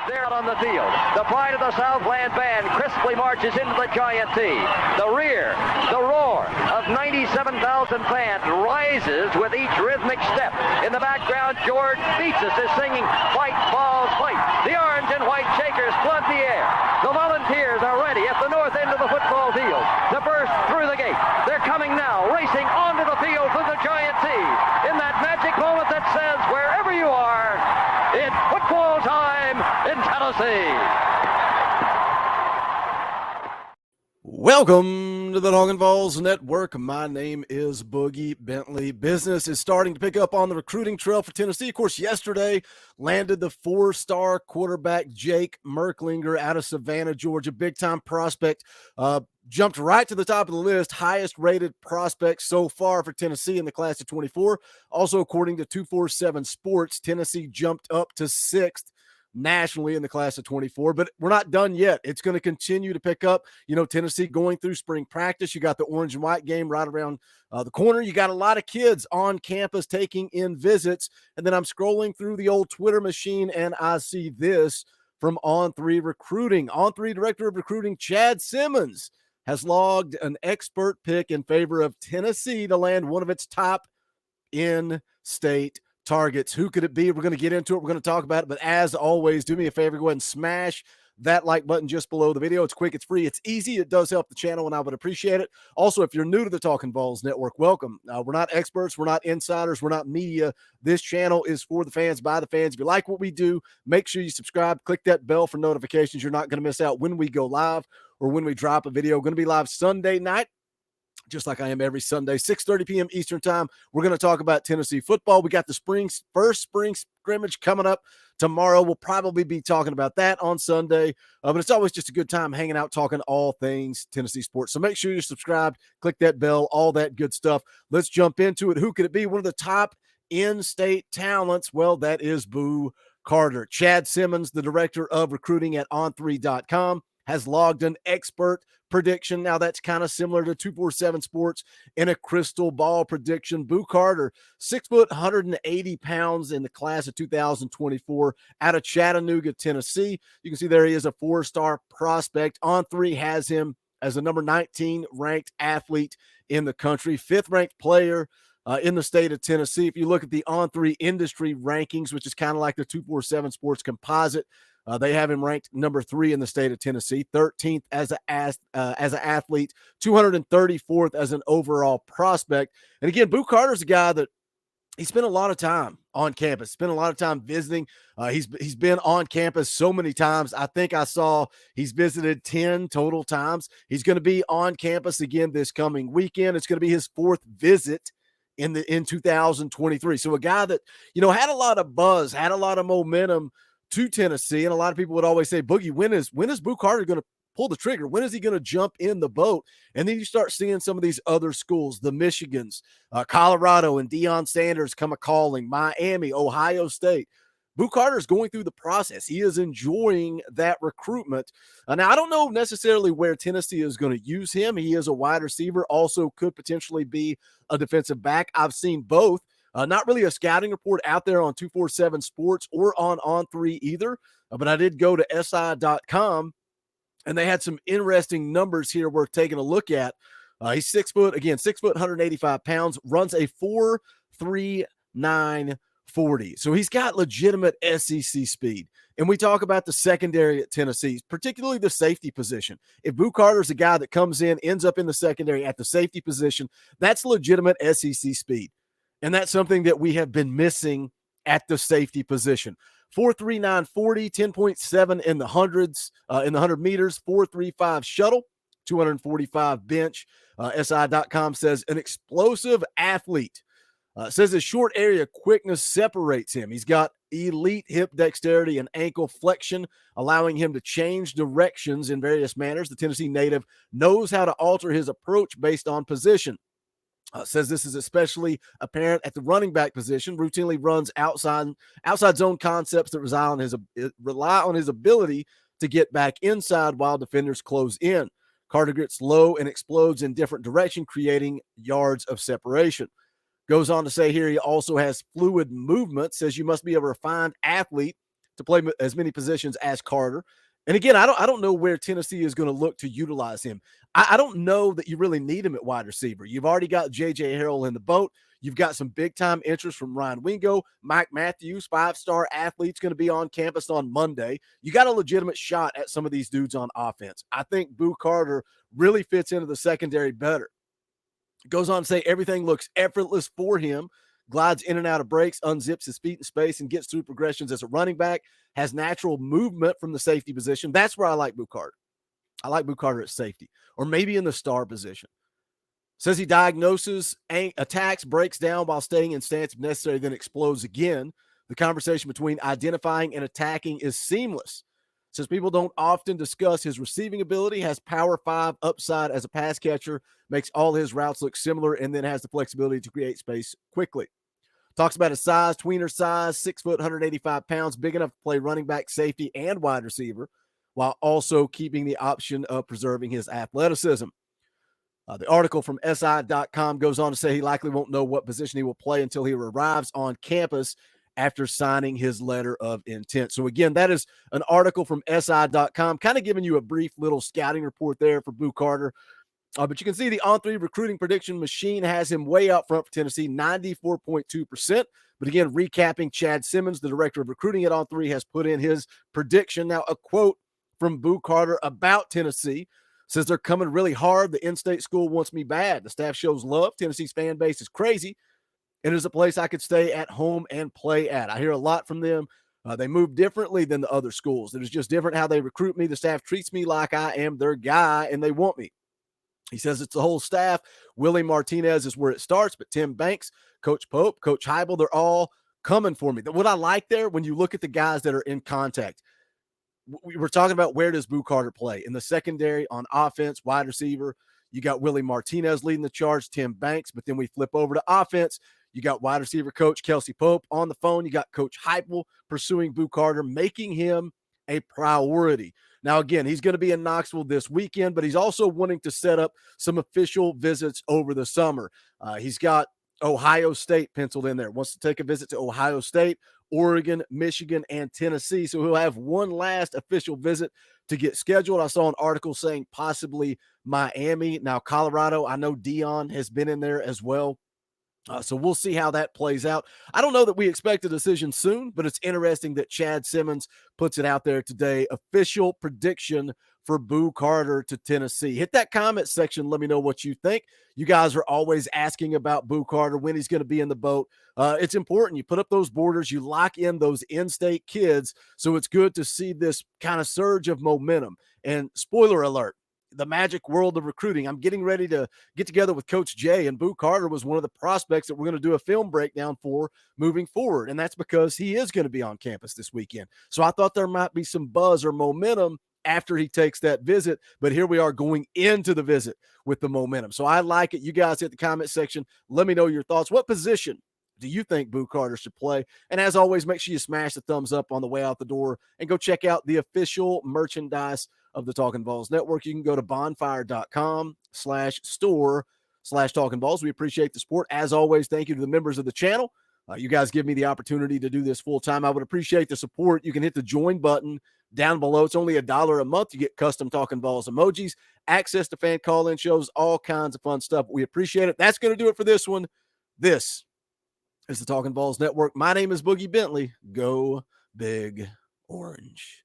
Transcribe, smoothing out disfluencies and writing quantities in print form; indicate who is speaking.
Speaker 1: There on the field, the pride of the Southland band crisply marches into the Giant T. The rear, the roar of 97,000 fans rises with each rhythmic step. In the background, George Beaches is singing "Fight, Balls, Fight." The orange and white Shakers flood the air. The Volunteers are ready at the north end of the football field to burst through the gate. They're coming now, racing onto the field through the Giant T. In that magic moment that says, wherever you are, it's football time in Tennessee.
Speaker 2: Welcome to the Talkin VAWLS Network. My name is Boogie Bentley. Business is starting to pick up on the recruiting trail for Tennessee. Of course, yesterday landed the four-star quarterback Jake Merklinger out of Savannah, Georgia. Big-time prospect. Jumped right to the top of the list, highest-rated prospect so far for Tennessee in the class of 24. Also, according to 247 Sports, Tennessee jumped up to 6th nationally in the class of 24, but we're not done yet. It's going to continue to pick up. You know, Tennessee going through spring practice. You got the orange and white game right around the corner. You got a lot of kids on campus taking in visits. And then I'm scrolling through the old Twitter machine and I see this from On3 Recruiting. On3 Director of Recruiting Chad Simmons has logged an expert pick in favor of Tennessee to land one of its top in-state targets. Who could it be? We're going to get into it. We're going to talk about it. But as always, do me a favor, go ahead and smash that like button just below the video. It's quick, it's free, it's easy. It does help the channel, and I would appreciate it. Also, if you're new to the Talkin VAWLS Network, welcome. We're not experts. We're not insiders. We're not media. This channel is for the fans, by the fans. If you like what we do, make sure you subscribe. Click that bell for notifications. You're not going to miss out when we go live or when we drop a video. Going to be live Sunday night, just like I am every Sunday, 6:30 p.m. Eastern time. We're going to talk about Tennessee football. We got the first spring scrimmage coming up tomorrow. We'll probably be talking about that on Sunday. But it's always just a good time hanging out, talking all things Tennessee sports. So make sure you're subscribed, click that bell, all that good stuff. Let's jump into it. Who could it be? One of the top in-state talents. Well, that is Boo Carter. Chad Simmons, the director of recruiting at on3.com, has logged an expert prediction. Now, that's kind of similar to 247 Sports in a crystal ball prediction. Boo Carter, 6 foot, 180 pounds in the class of 2024 out of Chattanooga, Tennessee. You can see there he is, a four-star prospect. On3 has him as the number 19 ranked athlete in the country, 5th ranked player in the state of Tennessee. If you look at the On3 industry rankings, which is kind of like the 247 Sports composite, they have him ranked number 3 in the state of Tennessee, 13th as an athlete, 234th as an overall prospect. And again, Boo Carter's a guy that he spent a lot of time on campus, spent a lot of time visiting. He's been on campus so many times. I think I saw he's visited 10 total times. He's going to be on campus again this coming weekend. It's going to be his 4th visit in 2023. So a guy that, you know, had a lot of buzz, had a lot of momentum to Tennessee. And a lot of people would always say, Boogie, when is Boo Carter going to pull the trigger? When is he going to jump in the boat? And then you start seeing some of these other schools, the Michigans, Colorado and Deion Sanders come a-calling, Miami, Ohio State. Boo Carter is going through the process. He is enjoying that recruitment. Now, I don't know necessarily where Tennessee is going to use him. He is a wide receiver, also could potentially be a defensive back. I've seen both. Not really a scouting report out there on 247 Sports or on 3 either, but I did go to si.com, and they had some interesting numbers here worth taking a look at. He's 6 foot, 185 pounds, runs a 4.39 40. So he's got legitimate SEC speed. And we talk about the secondary at Tennessee, particularly the safety position. If Boo Carter's a guy that comes in, ends up in the secondary at the safety position, that's legitimate SEC speed. And that's something that we have been missing at the safety position. 4.39 40, 10.7 in the hundreds, in the 100 meters, 4.35 shuttle, 245 bench. SI.com says an explosive athlete. Says his short area quickness separates him. He's got elite hip dexterity and ankle flexion, allowing him to change directions in various manners. The Tennessee native knows how to alter his approach based on position. Says this is especially apparent at the running back position. Routinely runs outside zone concepts that rely on his ability to get back inside while defenders close in. Carter gets low and explodes in different direction, creating yards of separation. Goes on to say here he also has fluid movement. Says you must be a refined athlete to play as many positions as Carter. And again, I don't know where Tennessee is going to look to utilize him. I don't know that you really need him at wide receiver. You've already got J.J. Harrell in the boat. You've got some big-time interest from Ryan Wingo. Mike Matthews, five-star athlete's going to be on campus on Monday. You got a legitimate shot at some of these dudes on offense. I think Boo Carter really fits into the secondary better. Goes on to say everything looks effortless for him. Glides in and out of breaks, unzips his feet in space, and gets through progressions as a running back. Has natural movement from the safety position. That's where I like Boo Carter. I like Boo Carter at safety, or maybe in the star position. Says he diagnoses, attacks, breaks down while staying in stance if necessary, then explodes again. The conversation between identifying and attacking is seamless. Says people don't often discuss his receiving ability, has power 5 upside as a pass catcher, makes all his routes look similar, and then has the flexibility to create space quickly. Talks about his size, tweener size, 6 foot, 185 pounds, big enough to play running back, safety, and wide receiver, while also keeping the option of preserving his athleticism. The article from SI.com goes on to say he likely won't know what position he will play until he arrives on campus after signing his letter of intent. So again, that is an article from SI.com, kind of giving you a brief little scouting report there for Boo Carter. But you can see the On3 recruiting prediction machine has him way out front for Tennessee, 94.2%. But again, recapping, Chad Simmons, the director of recruiting at On3, has put in his prediction. Now, a quote from Boo Carter about Tennessee says they're coming really hard. The in-state school wants me bad. The staff shows love. Tennessee's fan base is crazy. It is a place I could stay at home and play at. I hear a lot from them. They move differently than the other schools. It is just different how they recruit me. The staff treats me like I am their guy, and they want me. He says it's the whole staff. Willie Martinez is where it starts, but Tim Banks, Coach Pope, Coach Heibel, they're all coming for me. What I like there, when you look at the guys that are in contact, we were talking about where does Boo Carter play? In the secondary, on offense, wide receiver. You got Willie Martinez leading the charge, Tim Banks, but then we flip over to offense. You got wide receiver coach Kelsey Pope on the phone. You got Coach Heupel pursuing Boo Carter, making him a priority. Now, again, he's going to be in Knoxville this weekend, but he's also wanting to set up some official visits over the summer. He's got Ohio State penciled in there. Wants to take a visit to Ohio State, Oregon, Michigan, and Tennessee. So he'll have one last official visit to get scheduled. I saw an article saying possibly Miami. Now, Colorado, I know Dion has been in there as well. So we'll see how that plays out. I don't know that we expect a decision soon, but it's interesting that Chad Simmons puts it out there today. Official prediction for Boo Carter to Tennessee. Hit that comment section. Let me know what you think. You guys are always asking about Boo Carter, when he's going to be in the boat. It's important. You put up those borders. You lock in those in-state kids. So it's good to see this kind of surge of momentum. And spoiler alert, the magic world of recruiting. I'm getting ready to get together with Coach Jay, and Boo Carter was one of the prospects that we're going to do a film breakdown for moving forward. And that's because he is going to be on campus this weekend. So I thought there might be some buzz or momentum after he takes that visit, but here we are going into the visit with the momentum. So I like it. You guys hit the comment section. Let me know your thoughts. What position do you think Boo Carter should play? And as always, make sure you smash the thumbs up on the way out the door and go check out the official merchandise of the Talkin' VAWLS Network. You can go to bonfire.com/store/Talkin' VAWLS. We appreciate the support. As always, thank you to the members of the channel. You guys give me the opportunity to do this full time. I would appreciate the support. You can hit the join button down below. It's only $1 a month. You get custom Talkin' VAWLS emojis, access to fan call-in shows, all kinds of fun stuff. We appreciate it. That's going to do it for this one. This is the Talkin' VAWLS Network. My name is Boogie Bentley. Go Big Orange.